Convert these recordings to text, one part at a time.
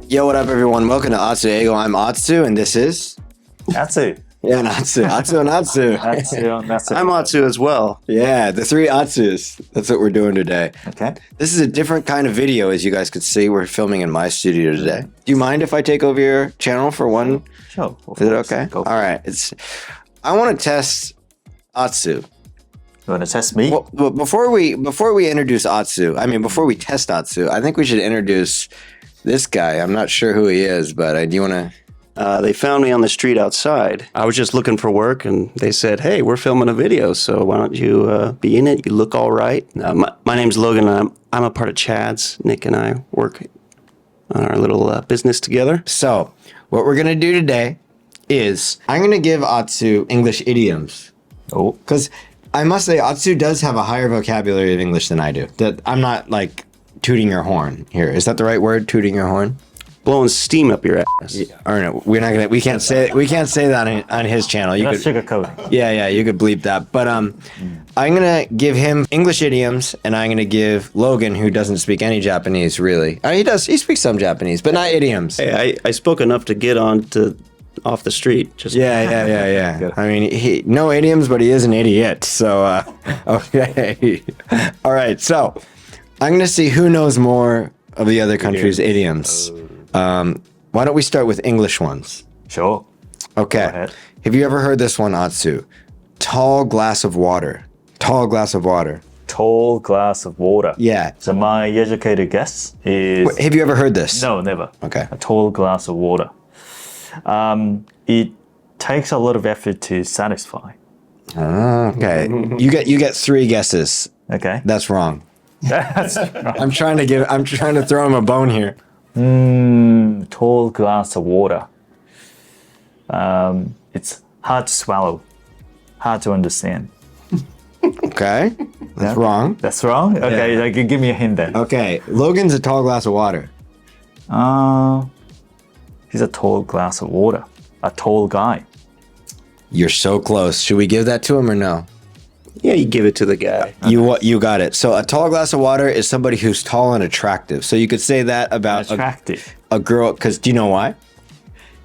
Yo, what up, everyone? Welcome to Atsu Eigo. I'm Atsu, and this is... Atsu. Yeah, Atsu. Atsu and Atsu. Atsu. I'm Atsu as well. Yeah, the three Atsus. That's what we're doing today. Okay. This is a different kind of video, as you guys could see. We're filming in my studio today. Do you mind if I take over your channel for one? Sure. Is it okay? All right. I want to test Atsu. You want to test me? Well, before we introduce Atsu, before we test Atsu, I think we should introduce this guy. I'm not sure who he is, but do you want to... They found me on the street outside. I was just looking for work, and they said, hey, we're filming a video, so why don't you be in it? You look all right. My name's Logan, and I'm a part of Chad's. Nick and I work on our little business together. So, what we're going to do today is I'm going to give Atsu English idioms. Oh. Because I must say, Atsu does have a higher vocabulary of English than I do. That I'm not, like, tooting your horn here. Is that the right word, tooting your horn? Blowing steam up your ass. Yeah, or no, we can't say that on his channel. You could sugarcoat. Yeah, you could bleep that. But I'm gonna give him English idioms, and I'm gonna give Logan, who doesn't speak any Japanese really. He speaks some Japanese, but not idioms. Hey, I spoke enough to get off the street. Just Yeah. I mean, he no idioms, but he is an idiot. So okay. All right. So I'm gonna see who knows more of the other country's idioms. Why don't we start with English ones? Sure. Okay. Go ahead. Have you ever heard this one, Atsu? Tall glass of water. Tall glass of water. Tall glass of water. Yeah. So my educated guess is... Wait, have you ever heard this? No, never. Okay. A tall glass of water. It takes a lot of effort to satisfy. Okay. You get three guesses. Okay. That's wrong. That's right. I'm trying to throw him a bone here. Tall glass of water. It's hard to swallow. Hard to understand. Okay. That's wrong. That's wrong? Okay, give me a hint then. Okay. Logan's a tall glass of water. He's a tall glass of water. A tall guy. You're so close. Should we give that to him or no? Yeah, you give it to the guy. You got it. So a tall glass of water is somebody who's tall and attractive. So you could say that about Attractive. a girl. Because do you know why?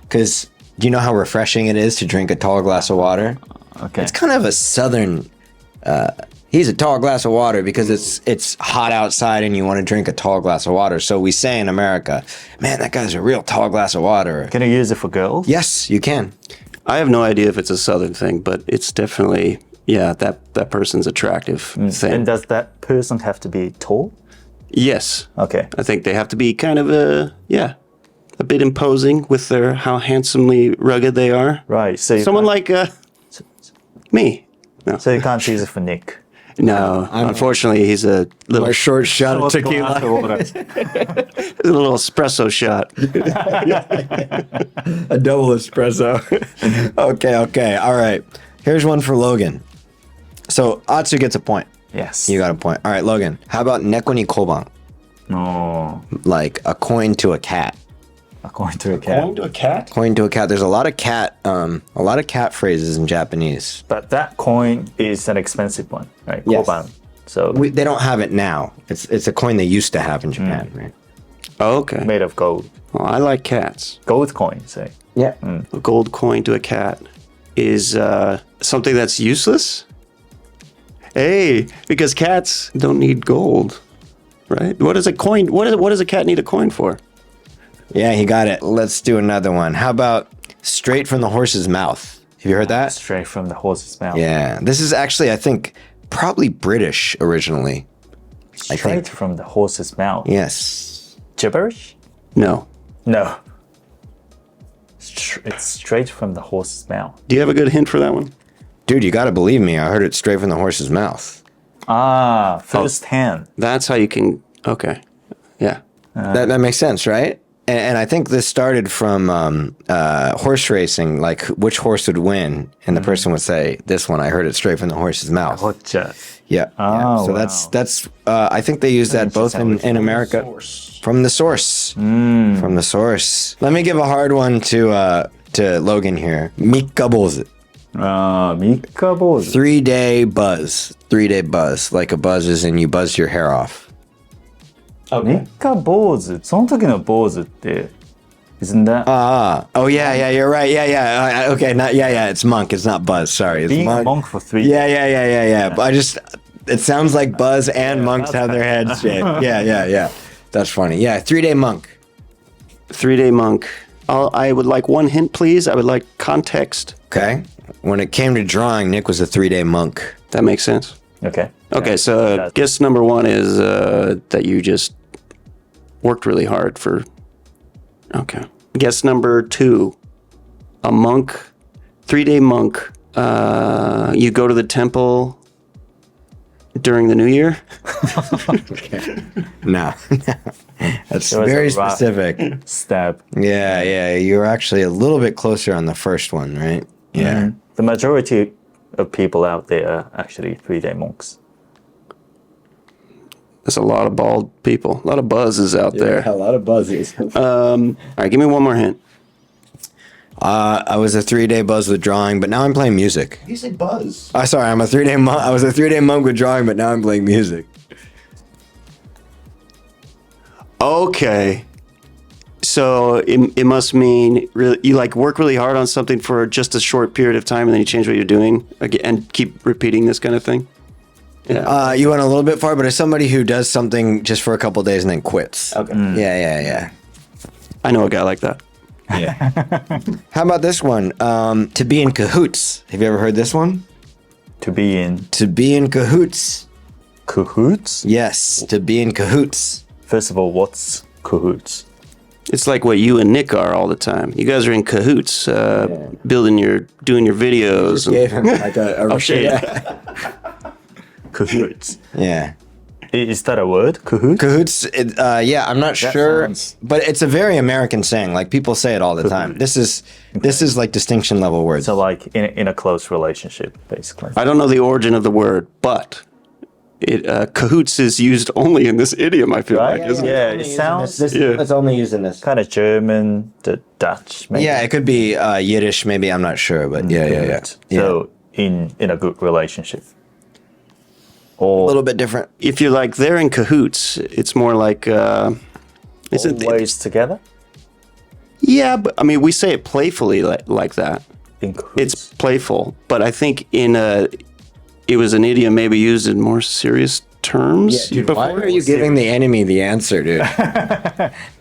Because do you know how refreshing it is to drink a tall glass of water? Okay. It's kind of a southern. He's a tall glass of water because it's hot outside and you want to drink a tall glass of water. So we say in America, man, that guy's a real tall glass of water. Can I use it for girls? Yes, you can. I have no idea if it's a southern thing, but it's definitely, that person's attractive thing. And does that person have to be tall? Yes. Okay. I think they have to be kind of a bit imposing with how handsomely rugged they are. Right. So Someone like me. No. So you can't use it for Nick. No, unfortunately, he's a little A short shot of tequila. Glass of water. a little espresso shot. A double espresso. Okay. All right. Here's one for Logan. So Atsu gets a point. Yes. You got a point. All right, Logan. How about neko ni koban? No. Like a coin to a cat. According to a cat. Going to a cat? Coin to a cat. There's a lot of cat phrases in Japanese. But that coin is an expensive one, right? Yes. Koban. So They don't have it now. It's a coin they used to have in Japan, right? Oh, okay. made of gold. Well, I like cats. Gold coin, say. Yeah. A gold coin to a cat is something that's useless. Hey, because cats don't need gold, right? What does a coin? What does a cat need a coin for? Yeah, he got it. Let's do another one. How about straight from the horse's mouth? Have you heard that? Straight from the horse's mouth. Yeah. This is actually, I think, probably British originally. Straight from the horse's mouth. Yes. Gibberish? No. No. It's straight from the horse's mouth. Do you have a good hint for that one? Dude, you gotta believe me. I heard it straight from the horse's mouth. First hand. That's how you can. Okay. Yeah. That makes sense, right? And I think this started from horse racing, like which horse would win, and the person would say, "This one, I heard it straight from the horse's mouth." Gotcha. Yeah. Oh, So wow. that's. I think they use that both in America. From the source. From the source. Let me give a hard one to Logan here. Mikkabozu. Mikkabozu. 3-day buzz. 3-day buzz. Like a buzz is in you buzz your hair off. 三日坊主。その時の坊主って Isn't that? Oh yeah, you're right. Yeah. Okay, not yeah. It's monk. It's not buzz. Sorry, it's Being a monk for 3 Yeah. But it sounds like buzz and monks have their heads shaved. Yeah. That's funny. Yeah, 3-day monk. 3-day monk. I would like one hint, please. I would like context. Okay. When it came to drawing, Nick was a 3-day monk. That makes sense. Okay. Okay, so guess number one is that you just worked really hard for... Okay. Guess number two, a monk, 3-day monk. You go to the temple during the new year? No. That's very specific. Stab. Yeah. You're actually a little bit closer on the first one, right? Yeah. The majority of people out there are actually 3-day monks. There's a lot of bald people, a lot of buzzes out there. A lot of buzzies. All right, give me one more hint. I was a 3-day buzz with drawing, but now I'm playing music. You said buzz. Sorry, I'm a 3-day monk. I was a 3-day monk with drawing, but now I'm playing music. Okay. So it must mean really, you like work really hard on something for just a short period of time and then you change what you're doing and keep repeating this kind of thing? Yeah. You went a little bit far, but as somebody who does something just for a couple days and then quits. Okay. Yeah. I know a guy like that. Yeah. How about this one? To be in cahoots. Have you ever heard this one? To be in cahoots. cahoots? Yes, to be in cahoots. First of all, what's cahoots? It's like what you and Nick are all the time. You guys are in cahoots, doing your videos. Gave him like a shit. Cahoots. Yeah. Is that a word? Cahoots? Cahoots, yeah, I'm not sure, but it's a very American saying. Like people say it all the time. This is like distinction level words. So like in a close relationship, basically. I don't know the origin of the word, but cahoots is used only in this idiom, I feel like, isn't it? Yeah, it sounds It's only used in this. kind of German, the Dutch, maybe. Yeah, it could be Yiddish, maybe. I'm not sure, but yeah. So in a good relationship. A little bit different. If you're like they're in cahoots, it's more like Always together? Yeah, but I mean we say it playfully like that. In cahoots? It's playful, but I think it was an idiom maybe used in more serious terms. Dude, why are you giving the enemy the answer, dude?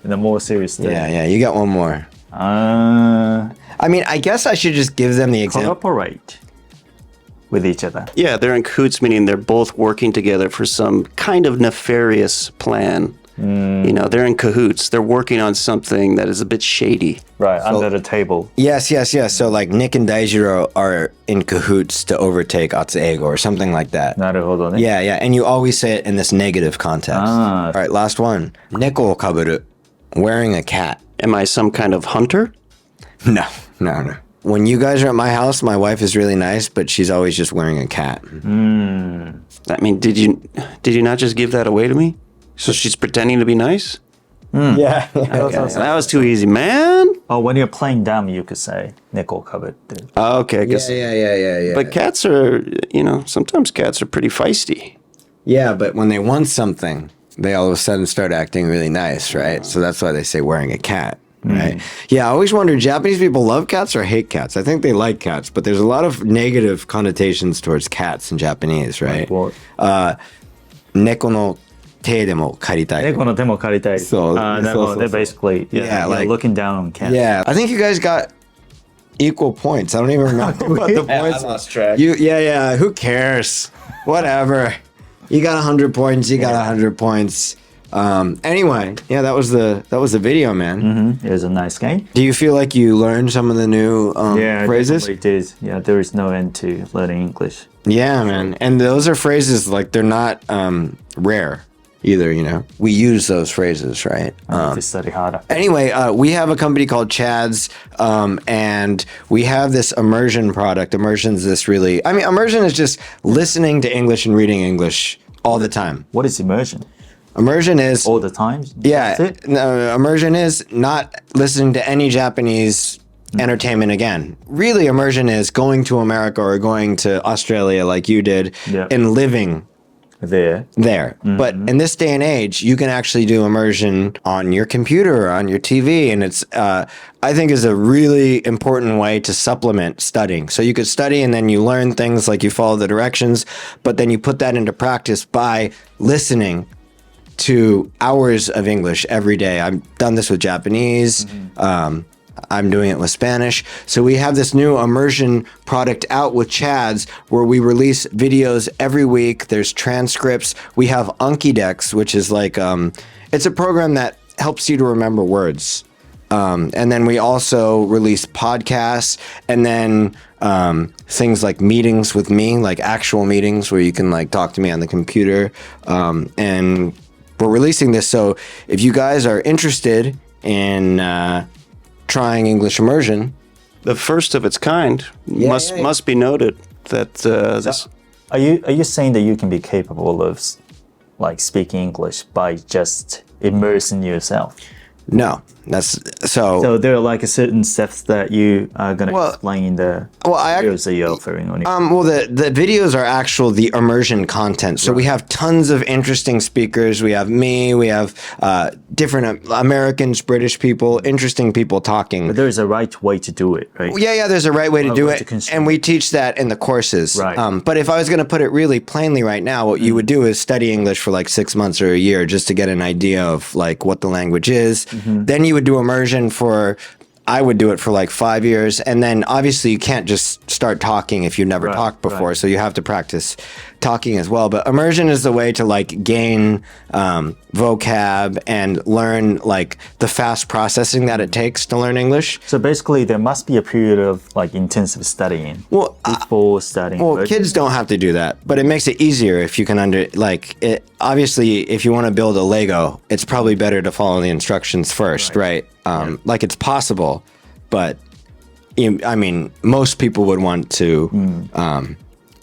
in a more serious thing. Yeah, you got one more. I mean, I guess I should just give them the example. Cooperate with each other. Yeah, they're in cahoots, meaning they're both working together for some kind of nefarious plan. You know, they're in cahoots. They're working on something that is a bit shady. Right, under the table. Yes. So like Nick and Daijiro are in cahoots to overtake Atsuego or something like that. なるほどね。 Yeah, and you always say it in this negative context. All right, last one. Neko o kaburu, wearing a cat. Am I some kind of hunter? No. When you guys are at my house, my wife is really nice, but she's always just wearing a cat. I mean, did you not just give that away to me? So she's pretending to be nice? Yeah. That was too easy, man. Oh, when you're playing dumb, you could say neko kaberu. Okay, Yeah. but cats are, sometimes cats are pretty feisty. Yeah, but when they want something, they all of a sudden start acting really nice, right? So that's why they say wearing a cat, right? Yeah, I always wonder, Japanese people love cats or hate cats? I think they like cats, but there's a lot of negative connotations towards cats in Japanese, right? What? Neko no te de mo karitai. 猫の手も借りたい。そう。They're basically like looking down on cats. Yeah, I think you guys got equal points. I don't even remember what the points. I lost track. Yeah. Who cares? Whatever. You got 100 points. You got 100 points. Anyway, yeah, that was the video, man. It was a nice game. Do you feel like you learned some of the new phrases? Yeah, it did. Yeah, there is no end to learning English. Yeah, man. And those are phrases like they're not rare either, We use those phrases, right? I need to study harder. Anyway, we have a company called Chad's, and we have this immersion product. Immersion's immersion is just listening to English and reading English all the time. What is immersion? Immersion is All the time? yeah. That's it? No, immersion is not listening to any Japanese entertainment again. Really, immersion is going to America or going to Australia like you did and living there. But in this day and age, you can actually do immersion on your computer or on your TV. And it's, I think, is a really important way to supplement studying. So you could study and then you learn things like you follow the directions, but then you put that into practice by listening to hours of English every day. I've done this with Japanese. I'm doing it with Spanish. So we have this new immersion product out with Chads where we release videos every week. There's transcripts. We have Ankidex, which is like, it's a program that helps you to remember words. And then we also release podcasts and then things like meetings with me, like actual meetings where you can like talk to me on the computer. And we're releasing this. So if you guys are interested in trying English immersion, the first of its kind, must be noted that this. Are you saying that you can be capable of like speaking English by just immersing yourself? no, that's So there are like a certain steps that you are going to Well- explain in the I- videos that you're offering on. well, the videos are actual the immersion content. So we have tons of interesting speakers. We have me. We have different Americans, British people, interesting people talking. But there is a right way to do it, right? Yeah, there's a right way to do way it, to consume and we teach that in the courses. Right. But if I was going to put it really plainly right now, what you would do is study English for like 6 months or a year just to get an idea of like what the language is. Then you would do immersion for. I would do it for like 5 years, and then obviously you can't just start talking if you've never talked before, so you have to practice talking as well. But immersion is the way to like gain vocab and learn like the fast processing that it takes to learn English. So basically, there must be a period of like intensive studying before starting. Well, kids don't have to do that, but it makes it easier if you can obviously, if you want to build a Lego, it's probably better to follow the instructions first, right? Like it's possible, but I mean, most people would want to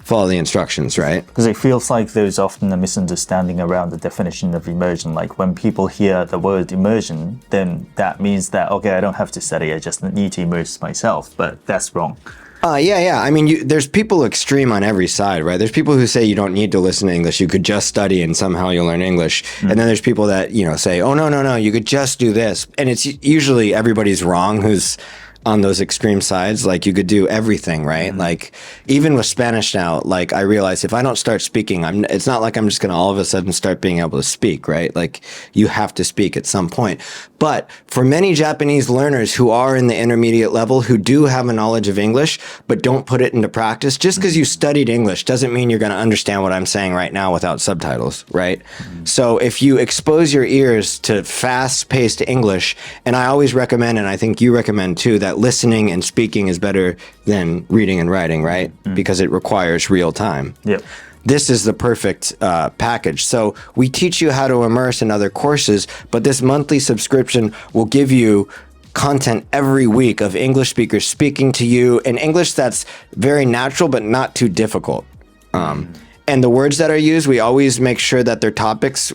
follow the instructions, right? Because it feels like there's often a misunderstanding around the definition of immersion. Like when people hear the word immersion, then that means that, okay, I don't have to study, I just need to immerse myself, but that's wrong. Yeah. I mean, there's people extreme on every side, right? There's people who say you don't need to listen to English. You could just study and somehow you'll learn English. And then there's people that, say, oh, no, you could just do this. And it's usually everybody's wrong who's on those extreme sides. Like you could do everything, right? Like even with Spanish now, like I realize if I don't start speaking, it's not like I'm just going to all of a sudden start being able to speak, right? Like you have to speak at some point. But for many Japanese learners who are in the intermediate level, who do have a knowledge of English, but don't put it into practice, just because you studied English doesn't mean you're going to understand what I'm saying right now without subtitles, right? So if you expose your ears to fast-paced English, and I always recommend, and I think you recommend too, that listening and speaking is better than reading and writing, right? Because it requires real time. Yep. This is the perfect package. So we teach you how to immerse in other courses, but this monthly subscription will give you content every week of English speakers speaking to you in English that's very natural but not too difficult. And the words that are used, we always make sure that they're topics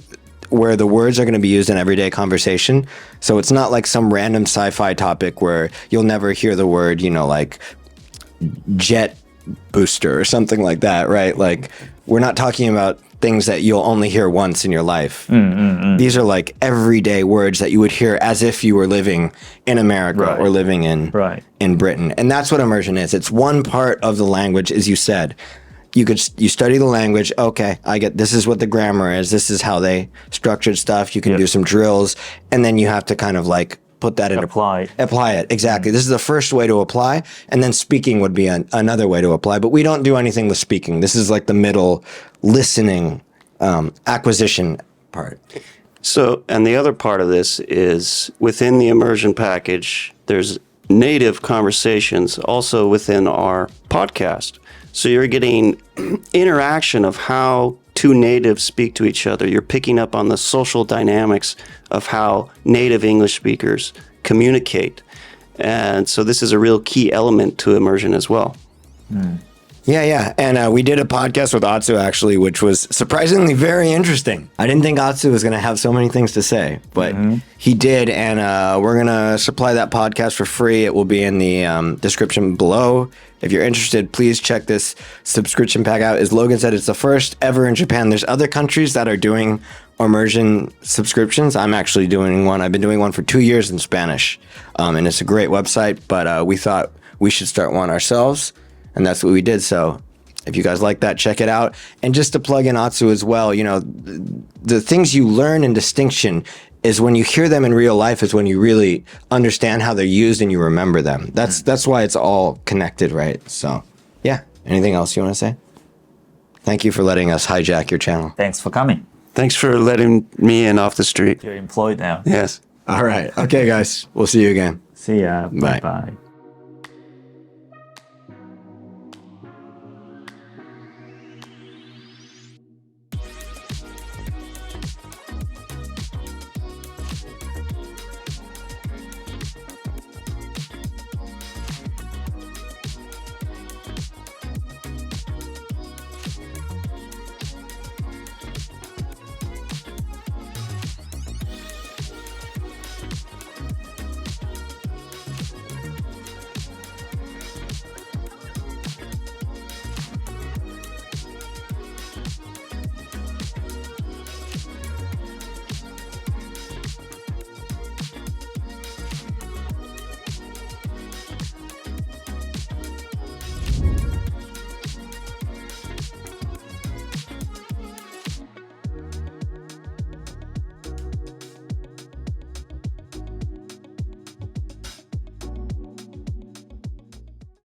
where the words are going to be used in everyday conversation. So it's not like some random sci-fi topic where you'll never hear the word, like jet booster or something like that, right? Like we're not talking about things that you'll only hear once in your life. These are like everyday words that you would hear as if you were living in America or living in Britain. And that's what immersion is. It's one part of the language, as you said. You study the language. Okay, I get this is what the grammar is. This is how they structured stuff. You can do some drills, and then you have to kind of like put that into Apply it. Exactly. This is the first way to apply, and then speaking would be another way to apply. But we don't do anything with speaking. This is like the middle listening acquisition part. So, and the other part of this is within the immersion package, there's native conversations also within our podcast. So you're getting interaction of how two natives speak to each other. You're picking up on the social dynamics of how native English speakers communicate. And so this is a real key element to immersion as well. Yeah. And we did a podcast with Atsu, actually, which was surprisingly very interesting. I didn't think Atsu was going to have so many things to say, but he did. And we're going to supply that podcast for free. It will be in the description below. If you're interested, please check this subscription pack out. As Logan said, it's the first ever in Japan. There's other countries that are doing immersion subscriptions. I'm actually doing one. I've been doing one for 2 years in Spanish. And it's a great website, but we thought we should start one ourselves. And that's what we did. So if you guys like that, check it out. And just to plug in Atsu as well, you know, the things you learn in distinction is when you hear them in real life is when you really understand how they're used and you remember them. That's why it's all connected, right? So, yeah. Anything else you want to say? Thank you for letting us hijack your channel. Thanks for coming. Thanks for letting me in off the street. You're employed now. Yes. All right. Okay, guys. We'll see you again. See ya. Bye. Bye.